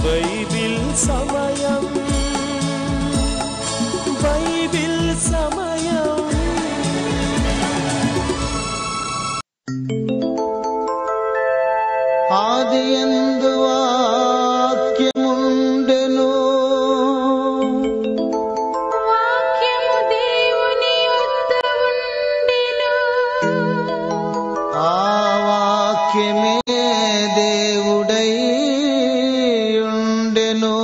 Bible సమయం, Bible సమయం. ఆదియందు వాక్యముండెను, వాక్యము దేవుని యొద్ద ఉండెను, ఆ వాక్యమే దేవుడై ఉండెను.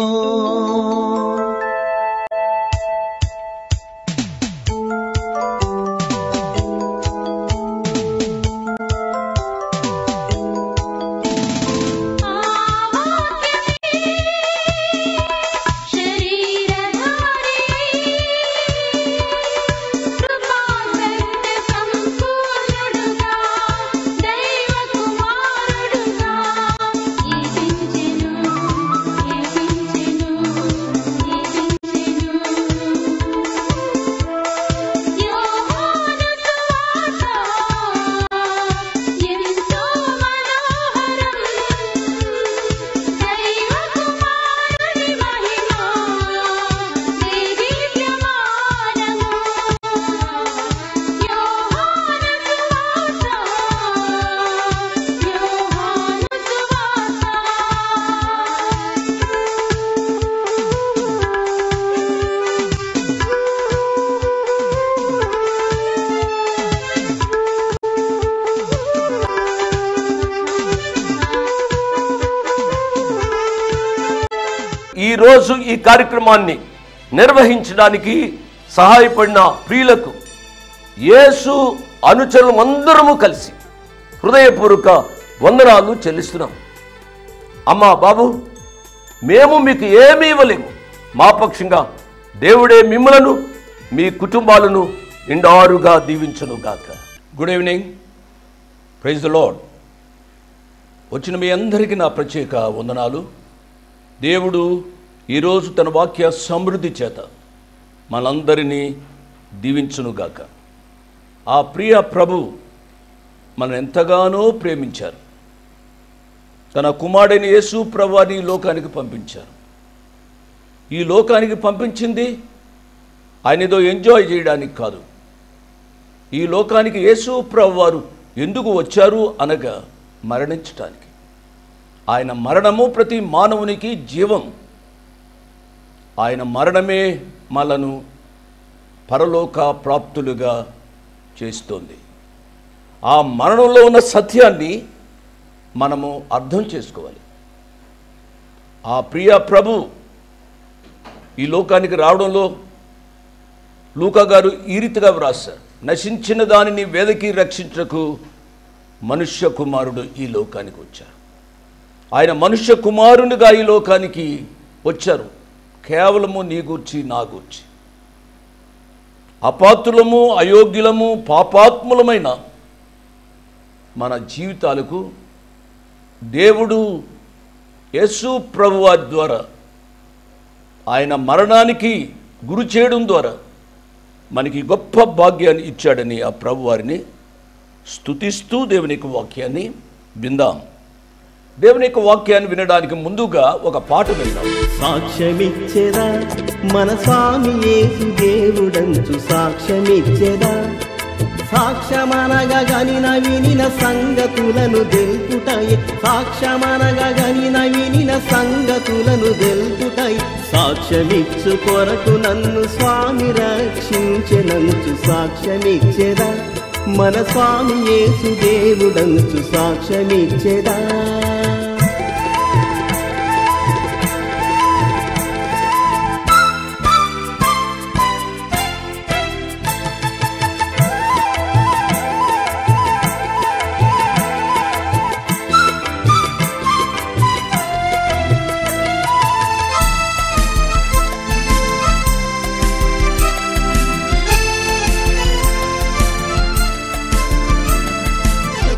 ఈరోజు ఈ కార్యక్రమాన్ని నిర్వహించడానికి సహాయపడిన ప్రియులకు యేసు అనుచరులు అందరము కలిసి హృదయపూర్వక వందనాలు చెల్లిస్తున్నాం. అమ్మా బాబు, మేము మీకు ఏమీ ఇవ్వలేము. మా పక్షంగా దేవుడే మిమ్మలను మీ కుటుంబాలను నిండారుగా దీవించును గాక. Good evening, praise the lord. వచ్చిన మీ అందరికీ నా ప్రత్యేక వందనాలు. దేవుడు ఈరోజు తన వాక్య సమృద్ధి చేత మనందరినీ దీవించునుగాక. ఆ ప్రియ ప్రభు మనం ఎంతగానో ప్రేమించారు. తన కుమారుడైన యేసు ప్రభువాని ఈ లోకానికి పంపించారు. ఈ లోకానికి పంపించింది ఆయన ఏదో ఎంజాయ్ చేయడానికి కాదు. ఈ లోకానికి యేసు ప్రభువారు ఎందుకు వచ్చారు అనగా మరణించటానికి. ఆయన మరణము ప్రతి మానవునికి జీవం. ఆయన మరణమే మనను పరలోక ప్రాప్తులుగా చేస్తోంది. ఆ మరణంలో ఉన్న సత్యాన్ని మనము అర్థం చేసుకోవాలి. ఆ ప్రియ ప్రభు ఈ లోకానికి రావడంలో లూకా గారు ఈ రీతిగా వ్రాశారు: నశించిన దానిని వెదకి రక్షించకు మనుష్య కుమారుడు ఈ లోకానికి వచ్చారు. ఆయన మనుష్య కుమారునిగా ఈ లోకానికి వచ్చారు కేవలము నీ గూర్చి నా గూర్చి. అపాత్రులము, అయోగ్యులము, పాపాత్ములమైన మన జీవితాలకు దేవుడు యేసు ప్రభువారి ద్వారా ఆయన మరణానికి గురి చేయడం ద్వారా మనకి గొప్ప భాగ్యాన్ని ఇచ్చాడని ఆ ప్రభువారిని స్తుతిస్తూ దేవుని యొక్క వాక్యాన్ని విందాం. దేవుని యొక్క వాక్యాన్ని వినడానికి ముందుగా ఒక పాట విందాం. సాక్ష్యమిచ్చెదా మన స్వామి యేసు దేవుడంచు సాక్ష్యమిచ్చెదా, సాక్ష్యమనగా గనిన వినిన సంగతులను తెలుపుటయే, సాక్ష్యమనగా గనిన వినిన సంగతులను తెలుపుటయే, సాక్ష్యమిచ్చు కొరకు నన్ను స్వామి రక్షించెనంచు సాక్ష్యమిచ్చెదా, మన స్వామి యేసు దేవుడంచు సాక్ష్యమిచ్చెదా.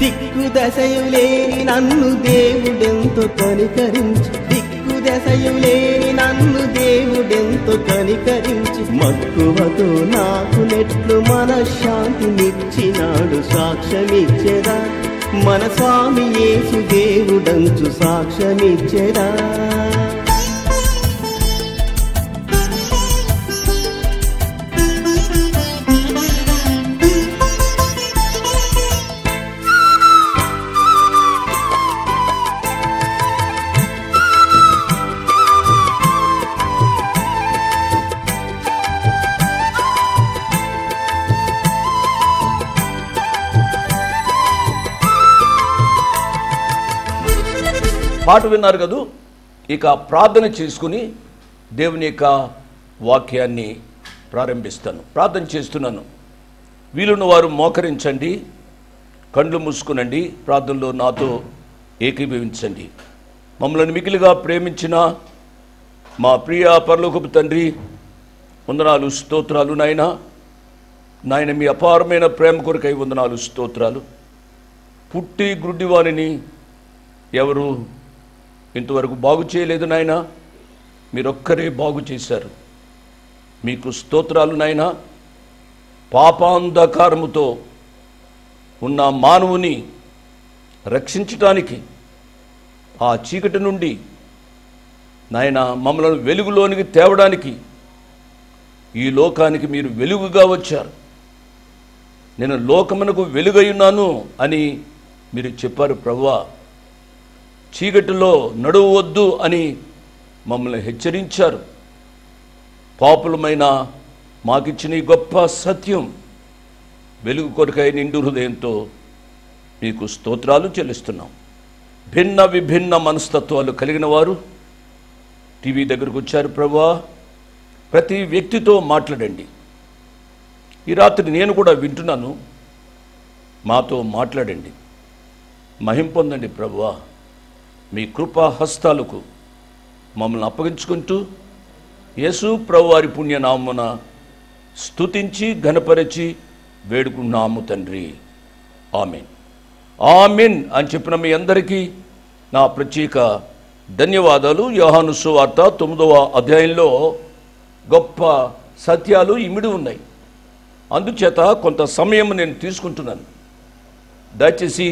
దిక్కు దశయు లేని నన్ను దేవుడెంతో కనికరించి, దిక్కు దశయు లేని నన్ను దేవుడెంతో కనికరించి, మక్కువతో నాకు నెట్లు మనశ్శాంతినిచ్చినాడు సాక్ష్యమిచ్చెదా, మన స్వామి యేసు దేవుడంచు సాక్ష్యమిచ్చెదా. పాట విన్నారు కదూ. ఇక ప్రార్థన చేసుకుని దేవుని యొక్క వాక్యాన్ని ప్రారంభిస్తాను. ప్రార్థన చేస్తున్నాను. వీలున్న వారు మోకరించండి, కళ్ళు మూసుకునండి, ప్రార్థనలో నాతో ఏకీభవించండి. మమ్మల్ని మిగిలిగా ప్రేమించిన మా ప్రియ పరలోకపు తండ్రి, వందనాలు, స్తోత్రాలు. నాయన మీ అపారమైన ప్రేమ కొరకై వందనాలు, స్తోత్రాలు. పుట్టి గ్రుడ్డివారిని ఎవరు ఇంతవరకు బాగు చేయలేదు నాయన, మీరొక్కరే బాగు చేశారు. మీకు స్తోత్రాలు నాయన. పాపాంధకారముతో ఉన్న మానవుని రక్షించటానికి, ఆ చీకటి నుండి నాయన మమ్మల్ని వెలుగులోనికి తేవడానికి ఈ లోకానికి మీరు వెలుగుగా వచ్చారు. నేను లోకమునకు వెలుగై ఉన్నాను అని మీరు చెప్పారు ప్రభువా. చీకటిలో నడువవద్దు అని మమ్మల్ని హెచ్చరించారు. పాపులమైన మాకిచ్చిన ఈ గొప్ప సత్యం వెలుగు కొరకై నిండు హృదయంతో మీకు స్తోత్రాలు చెల్లిస్తున్నాం. భిన్న విభిన్న మనస్తత్వాలు కలిగిన వారు టీవీ దగ్గరకు వచ్చారు ప్రభువా. ప్రతి వ్యక్తితో మాట్లాడండి. ఈ రాత్రి నేను కూడా వింటున్నాను, మాతో మాట్లాడండి. మహిమ పొందండి ప్రభువా. మీ కృపా హస్తాలకు మమ్మల్ని అప్పగించుకుంటూ యేసు ప్రభువారి పుణ్యనామమున స్తుతించి ఘనపరిచి వేడుకున్నాము తండ్రి. ఆమెన్. ఆమెన్ అని చెప్పిన మీ అందరికీ నా ప్రత్యేక ధన్యవాదాలు. యోహాను సువార్త 9వ అధ్యాయంలో గొప్ప సత్యాలు ఇమిడి ఉన్నాయి. అందుచేత కొంత సమయం నేను తీసుకుంటున్నాను. దయచేసి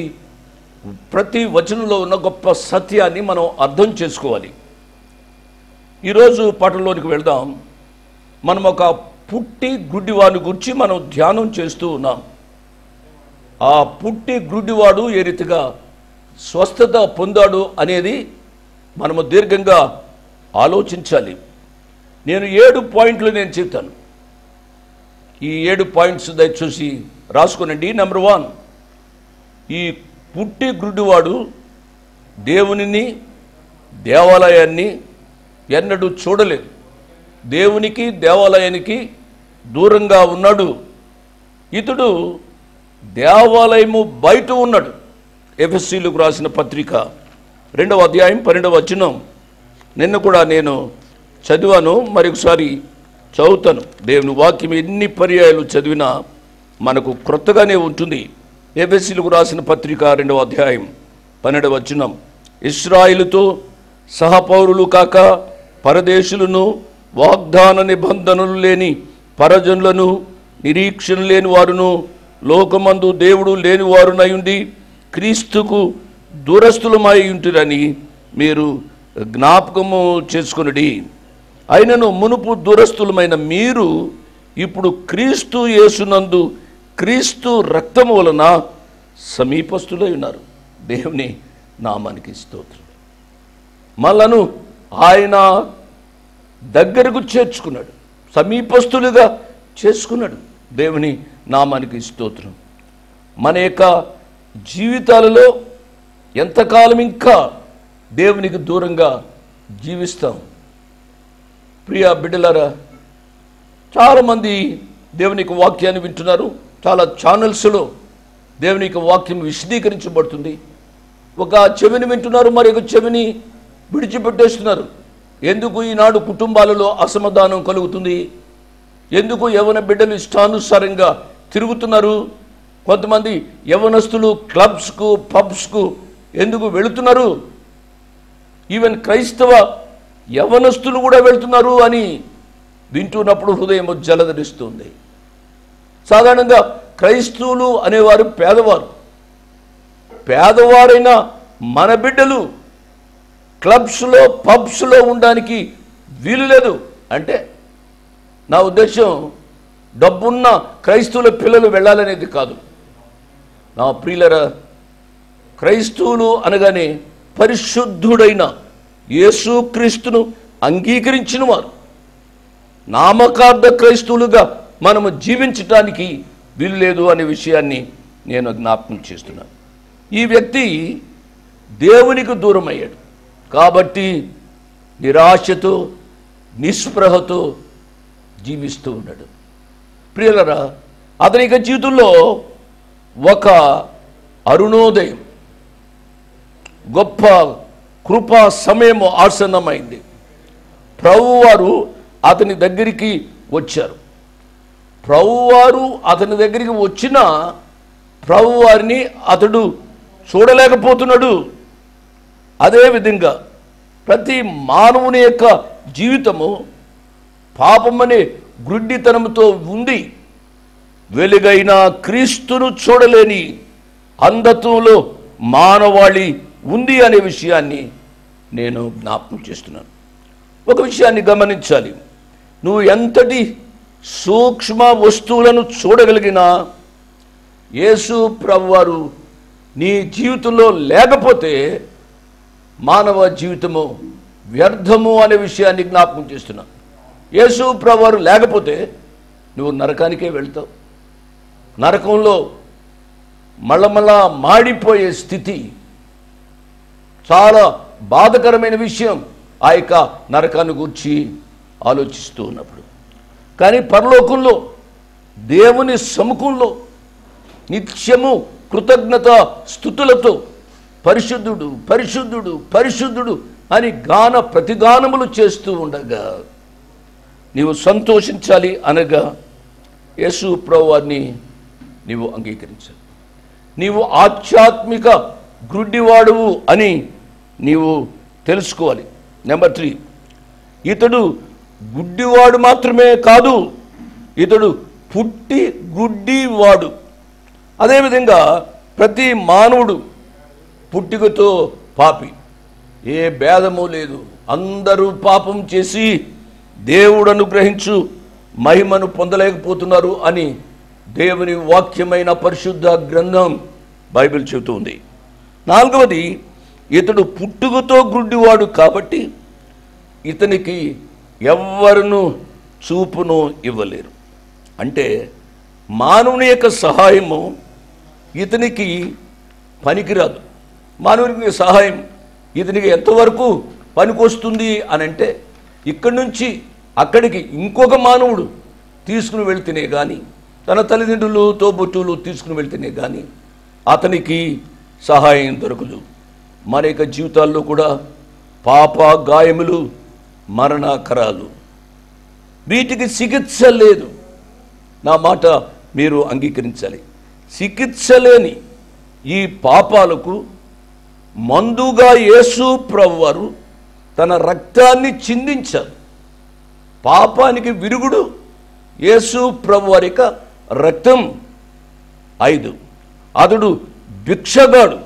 ప్రతి వచనంలో ఉన్న గొప్ప సత్యాన్ని మనం అర్థం చేసుకోవాలి. ఈరోజు పాఠంలోనికి వెళ్దాం. మనం ఒక పుట్టి గుడ్డివాడిని గురించి మనం ధ్యానం చేస్తూ ఉన్నాం. ఆ పుట్టి గుడ్డివాడు ఏ రీతిగా స్వస్థత పొందాడు అనేది మనము దీర్ఘంగా ఆలోచించాలి. నేను 7 పాయింట్లు నేను చెప్తాను. ఈ 7 పాయింట్స్ దయచేసి రాసుకునండి. నెంబర్ 1, ఈ పుట్టి గుడ్డివాడు దేవునిని, దేవాలయాన్ని ఎన్నడూ చూడలేదు. దేవునికి, దేవాలయానికి దూరంగా ఉన్నాడు. ఇతడు దేవాలయము బయట ఉన్నాడు. ఎఫెసీయులకు రాసిన పత్రిక 2వ అధ్యాయం 12వ వచనం నిన్న కూడా నేను చదివాను, మరొకసారి చదువుతాను. దేవుని వాక్యం ఎన్ని పర్యాయాలు చదివినా మనకు క్రొత్తగానే ఉంటుంది. ఎఫెసీయులకు రాసిన పత్రిక 2వ అధ్యాయం 12వ వచనం, ఇశ్రాయేలుతో సహపౌరులు కాక పరదేశులను, వాగ్దాన నిబంధనలు లేని పరజనులను, నిరీక్షణ లేని వారును, లోకమందు దేవుడు లేని వారునయుండి క్రీస్తుకు దూరస్తులమై ఉంటురని మీరు జ్ఞాపకము చేసుకొనుడి. అయినను మునుపు దూరస్తులమైన మీరు ఇప్పుడు క్రీస్తు యేసునందు క్రీస్తు రక్తము వలన సమీపస్తులై ఉన్నారు. దేవుని నామానికి స్తోత్రం. మనలను ఆయన దగ్గరకు చేర్చుకున్నాడు, సమీపస్తులుగా చేసుకున్నాడు. దేవుని నామానికి స్తోత్రం. మన యొక్క జీవితాలలో ఎంతకాలం ఇంకా దేవునికి దూరంగా జీవిస్తాం? ప్రియ బిడ్డలారా, చాలామంది దేవునికి వాక్యాన్ని వింటున్నారు. చాలా ఛానల్స్లో దేవునికి వాక్యం విశదీకరించబడుతుంది. ఒక చెవిని వింటున్నారు, మరి ఒక చెవిని విడిచిపెట్టేస్తున్నారు. ఎందుకు ఈనాడు కుటుంబాలలో అసమాధానం కలుగుతుంది? ఎందుకు యవన బిడ్డలు ఇష్టానుసారంగా తిరుగుతున్నారు? కొంతమంది యవనస్తులు క్లబ్స్కు, పబ్స్కు ఎందుకు వెళుతున్నారు? ఈవెన్ క్రైస్తవ యవనస్తులు కూడా వెళ్తున్నారు అని వింటున్నప్పుడు హృదయం జలధరిస్తుంది. సాధారణంగా క్రైస్తవులు అనేవారు పేదవారు. పేదవారైన మన బిడ్డలు క్లబ్స్లో, పబ్స్లో ఉండడానికి వీలు లేదు. అంటే నా ఉద్దేశం డబ్బున్న క్రైస్తవుల పిల్లలు వెళ్ళాలనేది కాదు. నా ప్రియులరా, క్రైస్తవులు అనగానే పరిశుద్ధుడైన యేసుక్రీస్తును అంగీకరించిన వారు. నామకార్థ క్రైస్తవులుగా మనము జీవించటానికి వీలు లేదు అనే విషయాన్ని నేను జ్ఞాపకం చేస్తున్నాను. ఈ వ్యక్తి దేవునికి దూరం అయ్యాడు. కాబట్టి నిరాశతో నిస్పృహతో జీవిస్తూ ఉన్నాడు. ప్రియులరా, అతని యొక్క జీవితంలో ఒక అరుణోదయం, గొప్ప కృపా సమయము ఆసన్నమైంది. ప్రభువారు అతని దగ్గరికి వచ్చారు. ప్రభువారు అతని దగ్గరికి వచ్చిన ప్రభువారిని అతడు చూడలేకపోతున్నాడు. అదేవిధంగా ప్రతి మానవుని యొక్క జీవితము పాపమనే గ్రుడ్డితనంతో ఉంది. వెలుగైన క్రీస్తును చూడలేని అంధత్వంలో మానవాళి ఉంది అనే విషయాన్ని నేను జ్ఞాపకం చేస్తున్నాను. ఒక విషయాన్ని గమనించాలి. నువ్వు ఎంతటి సూక్ష్మ వస్తువులను చూడగలిగినా యేసు ప్రభువారు నీ జీవితంలో లేకపోతే మానవ జీవితము వ్యర్థము అనే విషయాన్ని జ్ఞాపకం చేస్తున్నాను. యేసు ప్రభువారు లేకపోతే నువ్వు నరకానికే వెళ్తావు. నరకంలో మళ్ళా మాడిపోయే స్థితి చాలా బాధకరమైన విషయం ఆ యొక్క నరకాన్ని గురించి ఆలోచిస్తూ ఉన్నప్పుడు. కానీ పరలోకంలో దేవుని సముఖంలో నిత్యము కృతజ్ఞత స్తుతులతో పరిశుద్ధుడు పరిశుద్ధుడు పరిశుద్ధుడు అని ప్రతిగానములు చేస్తూ ఉండగా నీవు సంతోషించాలి అనగా యేసు ప్రభువారిని నీవు అంగీకరించాలి. నీవు ఆధ్యాత్మిక గ్రుడ్డివాడువు అని నీవు తెలుసుకోవాలి. నెంబర్ 3, ఇతడు గుడ్డివాడు మాత్రమే కాదు, ఇతడు పుట్టి గుడ్డివాడు. అదేవిధంగా ప్రతి మానవుడు పుట్టుకతో పాపి, ఏ భేదము లేదు. అందరూ పాపం చేసి దేవుడు అనుగ్రహించు మహిమను పొందలేకపోతున్నారు అని దేవుని వాక్యమైన పరిశుద్ధ గ్రంథం బైబిల్ చెబుతుంది. 4వది, ఇతడు పుట్టుకతో గుడ్డివాడు కాబట్టి ఇతనికి ఎవ్వరును చూపును ఇవ్వలేరు. అంటే మానవుని యొక్క సహాయము ఇతనికి పనికిరాదు. మానవునికి సహాయం ఇతనికి ఎంతవరకు పనికొస్తుంది అని అంటే ఇక్కడి నుంచి అక్కడికి ఇంకొక మానవుడు తీసుకుని వెళ్తేనే కానీ, తన తల్లిదండ్రులు తోబుట్టువులు తీసుకుని వెళ్తేనే కానీ అతనికి సహాయం దొరకదు. మన యొక్క జీవితాల్లో కూడా పాప గాయములు మరణకరాలు, వీటికి చికిత్స లేదు. నా మాట మీరు అంగీకరించాలి. చికిత్స లేని ఈ పాపాలకు మందుగా యేసు ప్రభువారు తన రక్తాన్ని చిందించారు. పాపానికి విరుగుడు యేసు ప్రభువారి యొక్క రక్తం. 5, అతడు భిక్షగాడు,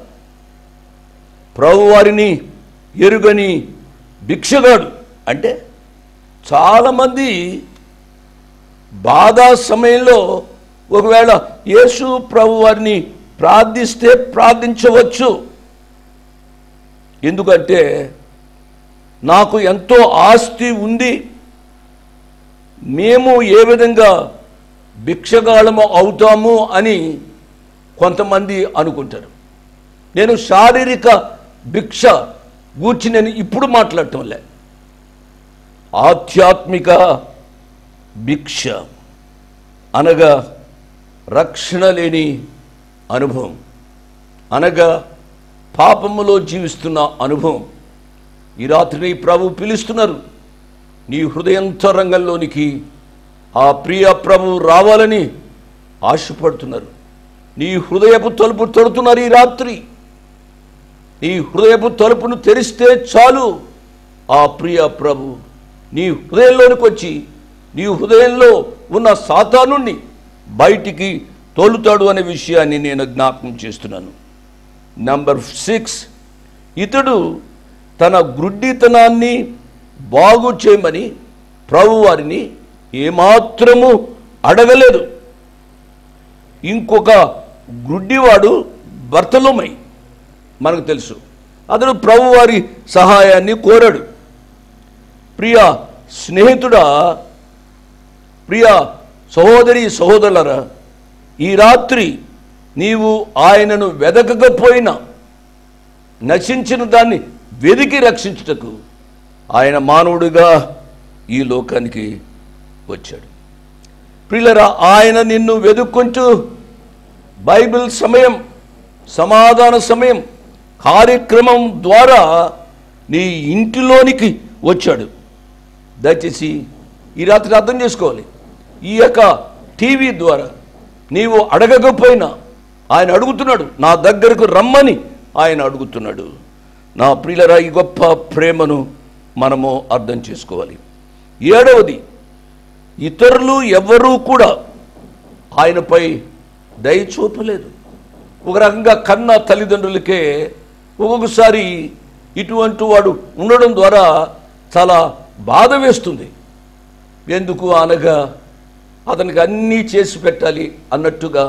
ప్రభువారిని ఎరుగని భిక్షగాడు. అంటే చాలామంది బాధా సమయంలో ఒకవేళ యేసు ప్రభువారిని ప్రార్థిస్తే ప్రార్థించవచ్చు. ఎందుకంటే నాకు ఎంతో ఆస్తి ఉంది, మేము ఏ విధంగా భిక్షగాళము అవుతాము అని కొంతమంది అనుకుంటారు. నేను శారీరక భిక్ష గూర్చి నేను ఇప్పుడు మాట్లాడటం లే. ఆధ్యాత్మిక భిక్ష అనగా రక్షణ లేని అనుభవం, అనగా పాపములో జీవిస్తున్న అనుభవం. ఈ రాత్రి ప్రభు పిలుస్తున్నారు. నీ హృదయంతరంగంలోనికి ఆ ప్రియ ప్రభు రావాలని ఆశపడుతున్నారు. నీ హృదయపు తలుపు తడుతున్నారు. ఈ రాత్రి నీ హృదయపు తలుపును తెరిస్తే చాలు, ఆ ప్రియ ప్రభు నీ హృదయంలోనికి వచ్చి నీ హృదయంలో ఉన్న సాతానుణ్ణి బయటికి తోలుతాడు అనే విషయాన్ని నేను జ్ఞాపకం చేస్తున్నాను. నంబర్ 6, ఇతడు తన గ్రుడ్డితనాన్ని బాగు చేయమని ప్రభువారిని ఏమాత్రము అడగలేదు. ఇంకొక గ్రుడ్డివాడు బర్తలోమై, మనకు తెలుసు, అతడు ప్రభువారి సహాయాన్ని కోరాడు. ప్రియ స్నేహితుడా, ప్రియ సహోదరి సహోదరులరా, ఈ రాత్రి నీవు ఆయనను వెదకకపోయినా, నశించిన దాన్ని వెదికి రక్షించుటకు ఆయన మానవుడిగా ఈ లోకానికి వచ్చాడు. ప్రియులారా, ఆయన నిన్ను వెదుక్కుంటూ బైబిల్ సమయం, సమాధాన సమయం కార్యక్రమం ద్వారా నీ ఇంటిలోనికి వచ్చాడు. దయచేసి ఈ రాత్రి అర్థం చేసుకోవాలి. ఈ యొక్క టీవీ ద్వారా నీవు అడగకపోయినా ఆయన అడుగుతున్నాడు, నా దగ్గరకు రమ్మని ఆయన అడుగుతున్నాడు. నా ప్రియులరా, ఈ గొప్ప ప్రేమను మనము అర్థం చేసుకోవాలి. ఏడవది, ఇతరులు ఎవ్వరూ కూడా ఆయనపై దయ చూపలేదు. ఒక రకంగా కన్న తల్లిదండ్రులకే ఒక్కొక్కసారి ఇటువంటి వాడు ఉండడం ద్వారా చాలా బాధ వేస్తుంది. ఎందుకు అనగా అతనికి అన్నీ చేసి పెట్టాలి అన్నట్టుగా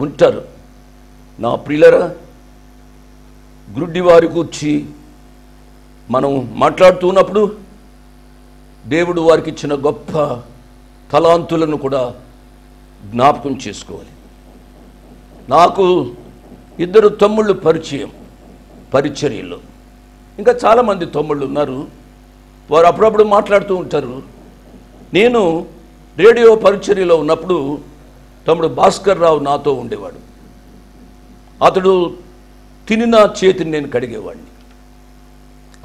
ఉంటారు. నా ప్రియులరా, గ్రుడ్డివారి గురించి మనం మాట్లాడుతున్నప్పుడు దేవుడు వారికి ఇచ్చిన గొప్ప తలాంతులను కూడా జ్ఞాపకం చేసుకోవాలి. నాకు 2 తమ్ముళ్ళు పరిచర్యలో, ఇంకా చాలామంది తమ్ముళ్ళు ఉన్నారు. వారు అప్పుడప్పుడు మాట్లాడుతూ ఉంటారు. నేను రేడియో పరిచర్యలో ఉన్నప్పుడు తమ్ముడు భాస్కర్ రావు నాతో ఉండేవాడు. అతడు తినిన చేతిని నేను కడిగేవాడిని.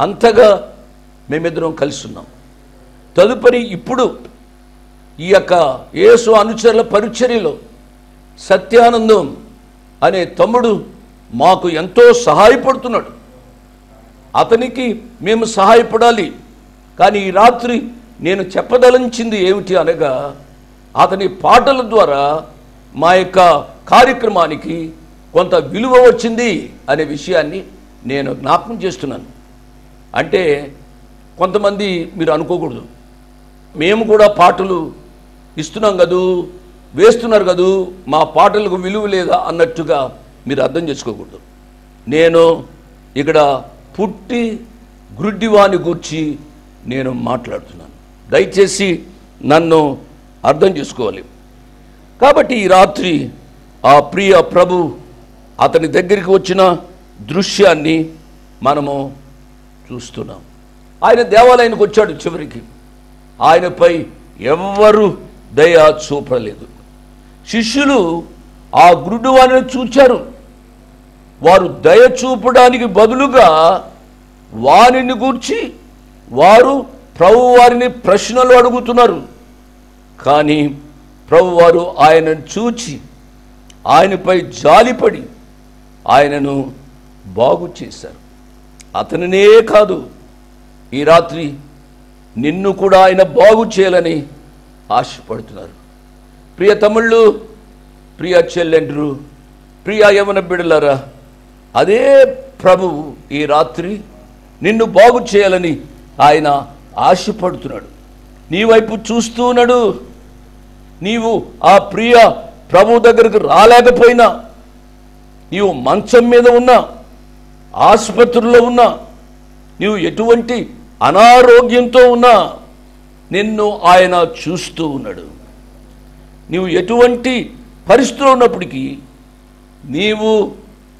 అంతగా మేమిద్దరం కలిసి ఉన్నాం. తదుపరి ఇప్పుడు ఈ యొక్క యేసు అనుచరుల పరిచర్యలో సత్యానందం అనే తమ్ముడు మాకు ఎంతో సహాయపడుతున్నాడు. అతనికి మేము సహాయపడాలి. కానీ ఈ రాత్రి నేను చెప్పదలించింది ఏమిటి అనగా, అతని పాటల ద్వారా మా యొక్క కార్యక్రమానికి కొంత విలువ వచ్చింది అనే విషయాన్ని నేను జ్ఞాపకం చేస్తున్నాను. అంటే కొంతమంది మీరు అనుకోకూడదు, మేము కూడా పాటలు ఇస్తున్నాం కదూ, వేస్తున్నారు కదూ, మా పాటలకు విలువ లేదా అన్నట్టుగా మీరు అర్థం చేసుకోకూడదు. నేను ఇక్కడ పుట్టి గ్రుడ్డివాని గూర్చి నేను మాట్లాడుతున్నాను. దయచేసి నన్ను అర్థం చేసుకోవాలి. కాబట్టి ఈ రాత్రి ఆ ప్రియ ప్రభు అతని దగ్గరికి వచ్చిన దృశ్యాన్ని మనము చూస్తున్నాం. ఆయన దేవాలయానికి వచ్చాడు. చివరికి ఆయనపై ఎవ్వరూ దయ చూపలేదు. శిష్యులు ఆ గ్రుడ్డివాణిని చూచారు. వారు దయ చూపడానికి బదులుగా వారిని గూర్చి వారు ప్రభువారిని ప్రశ్నలు అడుగుతున్నారు. కానీ ప్రభువారు ఆయనను చూచి ఆయనపై జాలిపడి ఆయనను బాగు చేశారు. అతనినే కాదు, ఈ రాత్రి నిన్ను కూడా ఆయన బాగు చేయాలని ఆశపడుతున్నారు. ప్రియ తమ్ముళ్ళు, ప్రియ చెల్లెండ్రు, ప్రియ యవన బిడ్డలారా, అదే ప్రభు ఈ రాత్రి నిన్ను బాగు చేయాలని ఆయన ఆశపడుతున్నాడు. నీ వైపు చూస్తూ ఉన్నాడు. నీవు ఆ ప్రియ ప్రభు దగ్గరకు రాలేకపోయినా, నీవు మంచం మీద ఉన్నా, ఆసుపత్రిలో ఉన్నా, నీవు ఎటువంటి అనారోగ్యంతో ఉన్నా నిన్ను ఆయన చూస్తూ ఉన్నాడు. నీవు ఎటువంటి పరిస్థితిలో ఉన్నప్పటికీ నీవు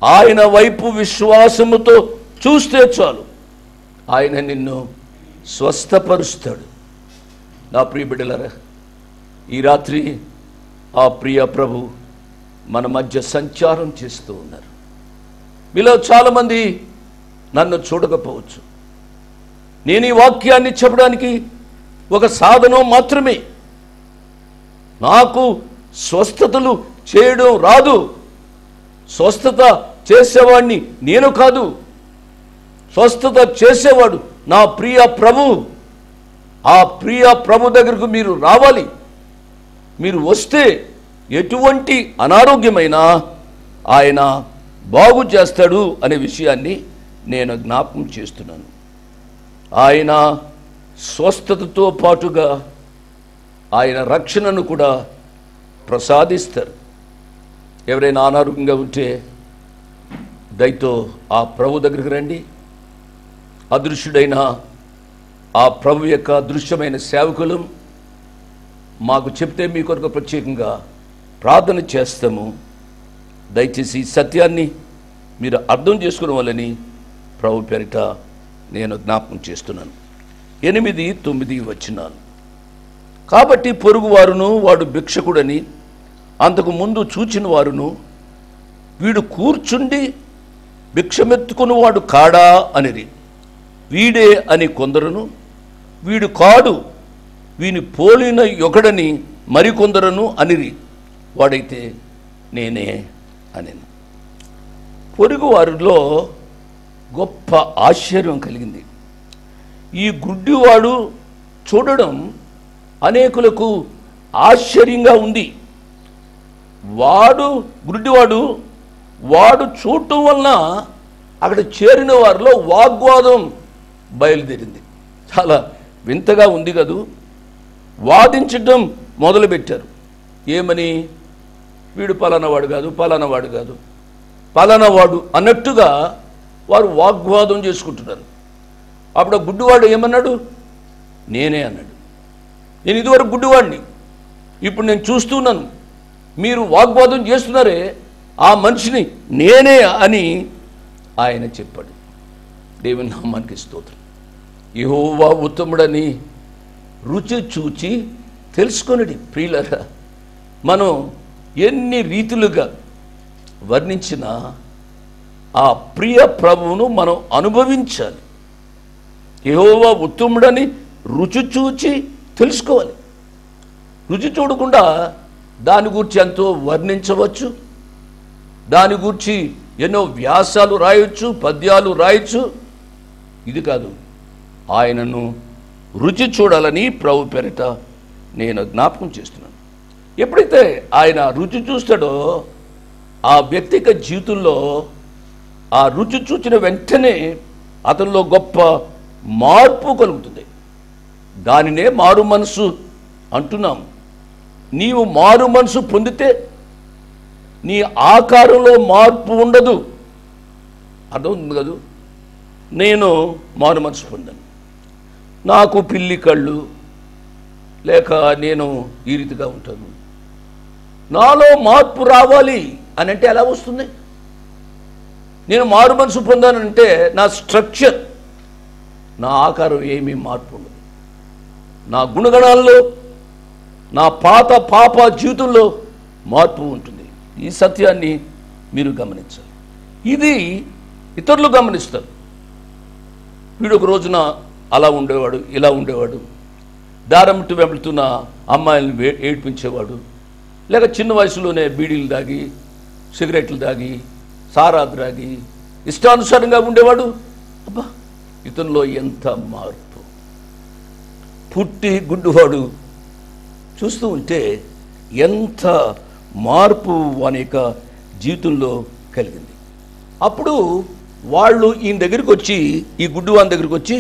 ఆయన వైపు విశ్వాసముతో చూస్తే చాలు, ఆయన నిన్ను స్వస్థపరుస్తాడు. నా ప్రియ బిడ్డలారా, ఈ రాత్రి ఆ ప్రియ ప్రభు మన మధ్య సంచారం చేస్తూ ఉన్నారు. మీలో చాలామంది నన్ను చూడకపోవచ్చు. నేను ఈ వాక్యాన్ని చెప్పడానికి ఒక సాధనం మాత్రమే. నాకు స్వస్థతలు చేయడం రాదు. స్వస్థత చేసేవాడిని నేను కాదు. స్వస్థత చేసేవాడు నా ప్రియ ప్రభు. ఆ ప్రియ ప్రభు దగ్గరకు మీరు రావాలి. మీరు వస్తే ఎటువంటి అనారోగ్యమైనా ఆయన బాగు చేస్తాడు అనే విషయాన్ని నేను జ్ఞాపకం చేస్తున్నాను. ఆయన స్వస్థతతో పాటుగా ఆయన రక్షణను కూడా ప్రసాదిస్తారు. ఎవరైనా అనారోగ్యంగా ఉంటే దయతో ఆ ప్రభు దగ్గరికి రండి. అదృశ్యుడైన ఆ ప్రభు యొక్క అదృశ్యమైన సేవకులు మాకు చెప్తే మీ కొరకు ప్రత్యేకంగా ప్రార్థన చేస్తాము. దయచేసి సత్యాన్ని మీరు అర్థం చేసుకునే వాళ్ళని ప్రభు పేరిట నేను జ్ఞాపకం చేస్తున్నాను. 8, 9 వచనాలు. కాబట్టి పొరుగువారును వాడు భిక్షకుడని అంతకు ముందు చూచిన వారును వీడు కూర్చుండి భిక్షమెత్తుకుని కాడా అనిరి. వీడే అని కొందరును, వీడు కాడు వీని పోలిన యొకడని మరికొందరును అనిరి. వాడైతే నేనే అని. పొరుగు వారిలో గొప్ప ఆశ్చర్యం కలిగింది. ఈ గుడ్డివాడు చూడడం అనేకులకు ఆశ్చర్యంగా ఉంది. వాడు చూడటం వలన అక్కడ చేరిన వారిలో వాగ్వాదం బయలుదేరింది. చాలా వింతగా ఉంది కదూ. వాదించడం మొదలుపెట్టారు. ఏమని? వీడు పలానావాడు కాదు, పలానావాడు కాదు, పలానావాడు అన్నట్టుగా వారు వాగ్వాదం చేసుకుంటున్నారు. అప్పుడు గుడ్డివాడు ఏమన్నాడు? నేనే అన్నాడు. నేను ఇదివరకు గుడ్డివాడిని, ఇప్పుడు నేను చూస్తున్నాను, మీరు వాగ్వాదం చేస్తున్నారే, ఆ మనిషిని నేనే అని ఆయన చెప్పాడు. దేవుని నామానికి స్తోత్రం. యెహోవా ఉత్తముడని రుచి చూచి తెలుసుకొనిడి. ప్రియులారా, మనం ఎన్ని రీతులుగా వర్ణించిన ఆ ప్రియ ప్రభువును మనం అనుభవించాలి. యెహోవా ఉత్తముడని రుచి చూచి తెలుసుకోవాలి. రుచి చూడకుండా దాని గురించి ఎంతో వర్ణించవచ్చు, దాని గురించి ఎన్నో వ్యాసాలు రాయొచ్చు, పద్యాలు రాయొచ్చు. ఇది కాదు, ఆయనను రుచి చూడాలని ప్రభు పేరిట నేను జ్ఞాపకం చేస్తున్నాను. ఎప్పుడైతే ఆయన రుచి చూస్తాడో ఆ వ్యక్తిగత జీవితంలో ఆ రుచి చూచిన వెంటనే అతనిలో గొప్ప మార్పు కలుగుతుంది. దానినే మారు మనసు అంటున్నాం. నీవు మారు మనసు పొందితే నీ ఆకారంలో మార్పు ఉండదు. అర్థమవుతుంది కదూ. నేను మారు మనసు పొందాను, నాకు పిల్లి కళ్ళు లేక నేను ఈ రీతిగా ఉంటాను, నాలో మార్పు రావాలి అని అంటే ఎలా వస్తుంది? నేను మారు మనసు పొందానంటే నా స్ట్రక్చర్, నా ఆకారం ఏమీ మార్పు ఉండదు. నా గుణగణాల్లో, నా పాప జీవితంలో మార్పు ఉంటుంది. ఈ సత్యాన్ని మీరు గమనించాలి. ఇది ఇతరులు గమనిస్తారు. వీడు ఒక రోజున అలా ఉండేవాడు, ఇలా ఉండేవాడు, దారమిట్టు వెంబడుతున్న అమ్మాయిలను ఏడ్పించేవాడు, లేక చిన్న వయసులోనే బీడీలు దాగి, సిగరెట్లు దాగి, సారా త్రాగి ఇష్టానుసారంగా ఉండేవాడు. అబ్బా, ఇతనిలో ఎంత మార్పు! పుట్టి గుడ్డువాడు చూస్తూ ఉంటే ఎంత మార్పు వాని యొక్క జీవితంలో కలిగింది. అప్పుడు వాళ్ళు ఈయన దగ్గరికి వచ్చి, ఈ గుడ్డివాని దగ్గరికి వచ్చి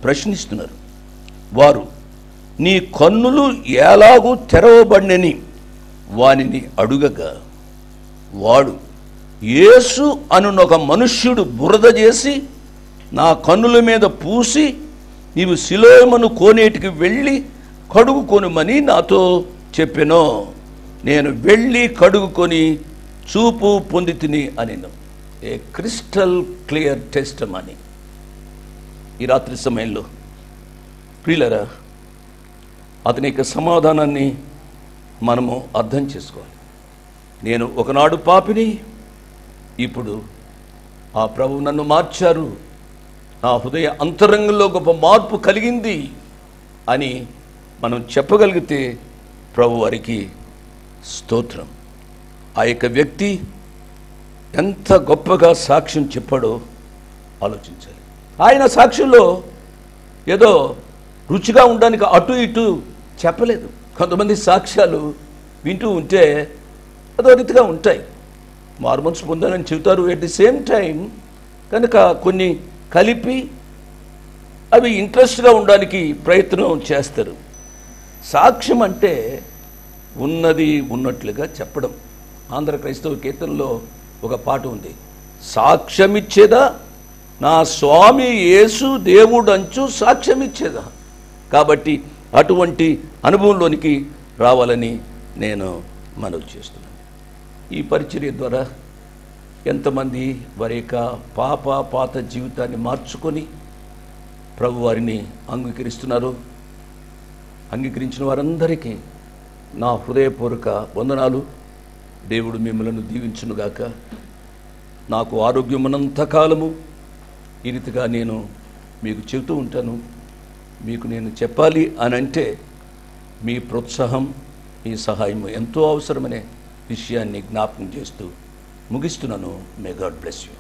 ప్రశ్నిస్తున్నారు. వారు, నీ కన్నులు ఎలాగూ తెరవబడినని వానిని అడుగగా, వాడు, యేసు అనునొక మనుష్యుడు బురద చేసి నా కన్నుల మీద పూసి నీవు సిలోయమును కోనేటికి వెళ్ళి కడుగుకొనుమని నాతో చెప్పెను. నేను వెళ్ళి కడుగుకొని చూపు పొంది తిని అనెను. ఏ క్రిస్టల్ క్లియర్ టెస్టిమనీ. ఈ రాత్రి సమయంలో ప్రియులారా, అతని యొక్క సమాధానాన్ని మనము అర్థం చేసుకోవాలి. నేను ఒకనాడు పాపిని, ఇప్పుడు ఆ ప్రభు నన్ను మార్చారు, నా హృదయ అంతరంగంలో గొప్ప మార్పు కలిగింది అని మనం చెప్పగలిగితే ప్రభు వారికి స్తోత్రం. ఆ యొక్క వ్యక్తి ఎంత గొప్పగా సాక్ష్యం చెప్పాడో ఆలోచించాలి. ఆయన సాక్ష్యంలో ఏదో రుచిగా ఉండడానికి అటు ఇటు చెప్పలేదు. కొంతమంది సాక్ష్యాలు వింటూ ఉంటే అదో రీతిగా ఉంటాయి. మారు మనసు పొందాలని చెబుతారు, ఎట్ ది సేమ్ టైం కనుక కొన్ని కలిపి అవి ఇంట్రెస్ట్గా ఉండడానికి ప్రయత్నం చేస్తారు. సాక్ష్యం అంటే ఉన్నది ఉన్నట్లుగా చెప్పడం. ఆంధ్ర క్రైస్తవ కీర్తనలో ఒక పాట ఉంది, సాక్ష్యమిచ్చేదా నా స్వామి యేసు దేవుడు అంచు సాక్ష్యమిచ్చేదా. కాబట్టి అటువంటి అనుభవంలోనికి రావాలని నేను మనవి చేస్తున్నాను. ఈ పరిచర్య ద్వారా ఎంతమంది వారి యొక్క పాత జీవితాన్ని మార్చుకొని ప్రభు వారిని అంగీకరిస్తున్నారో అంగీకరించిన వారందరికీ నా హృదయపూర్వక వందనాలు. దేవుడు మిమ్మలను దీవించునుగాక. నాకు ఆరోగ్యం ఉన్నంత కాలము ఈ రీతిగా నేను మీకు చెబుతూ ఉంటాను. మీకు నేను చెప్పాలి అని అంటే మీ ప్రోత్సాహం, మీ సహాయం ఎంతో అవసరమనే విషయాన్ని జ్ఞాపకం చేస్తూ ముగిస్తున్నాను. May God bless you.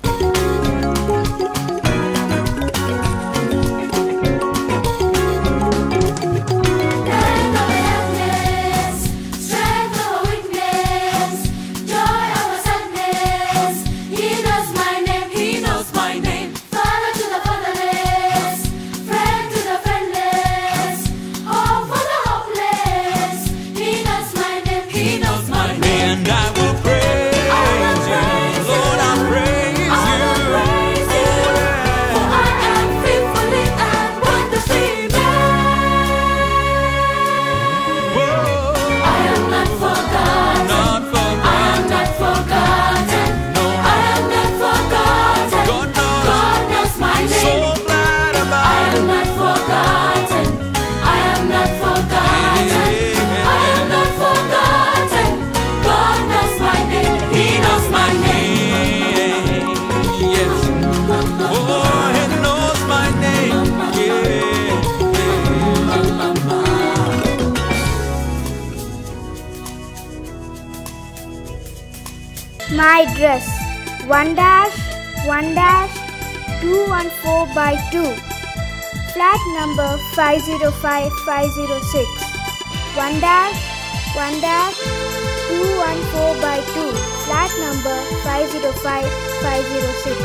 My dress 1-1-214/2, flat number 505506. 1-1-214/2, flat number 505506.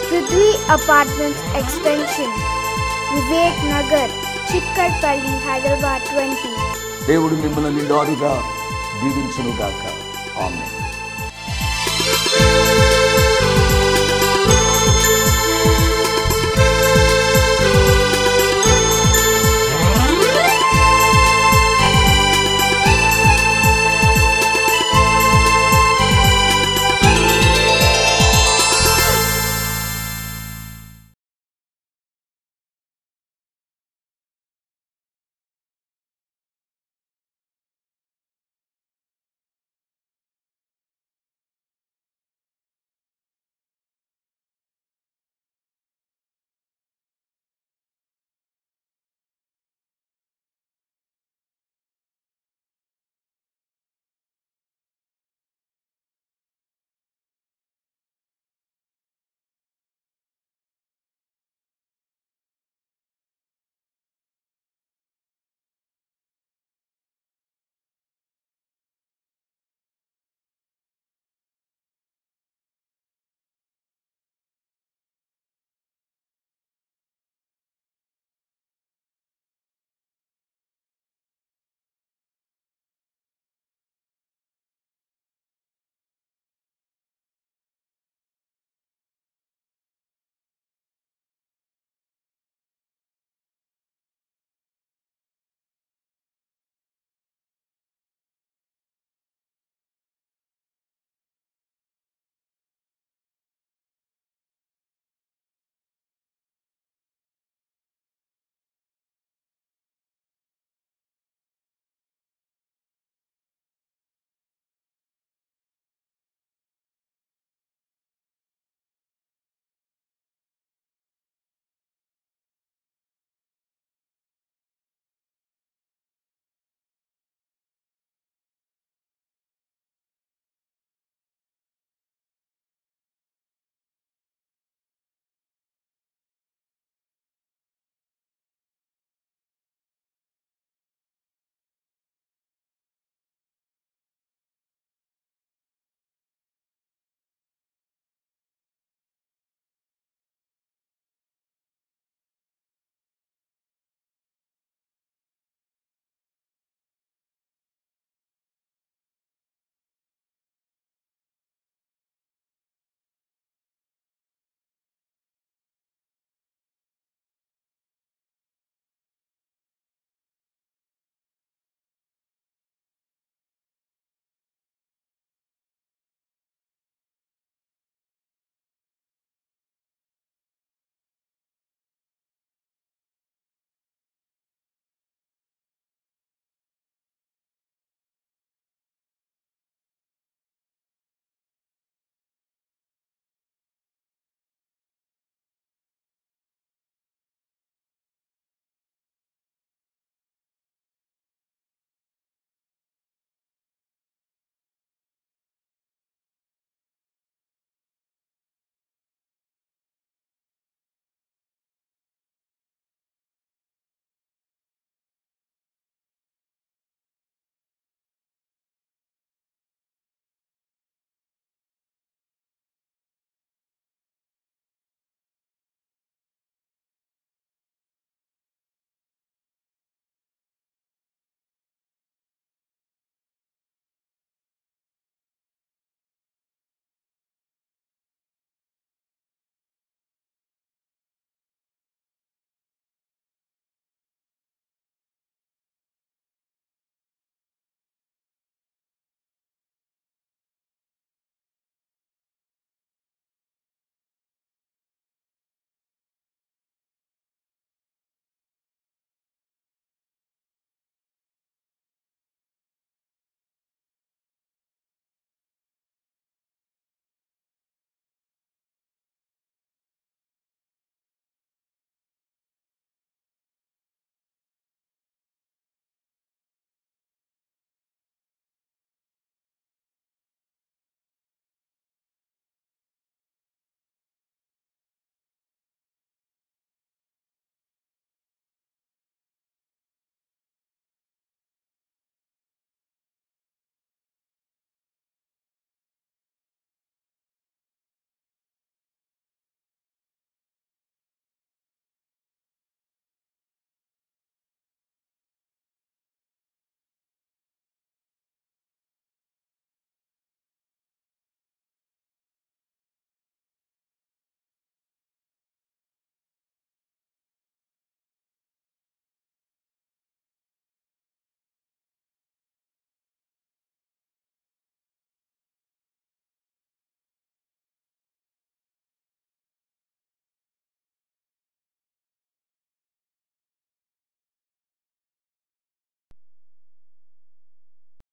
Prithvi Apartments Extension, Vivek Nagar, Chikkarpalli, Hyderabad 20. దేవుడు మిమ్మల్ని నిండారుగా దీవించునుగాక. ఆమేన్.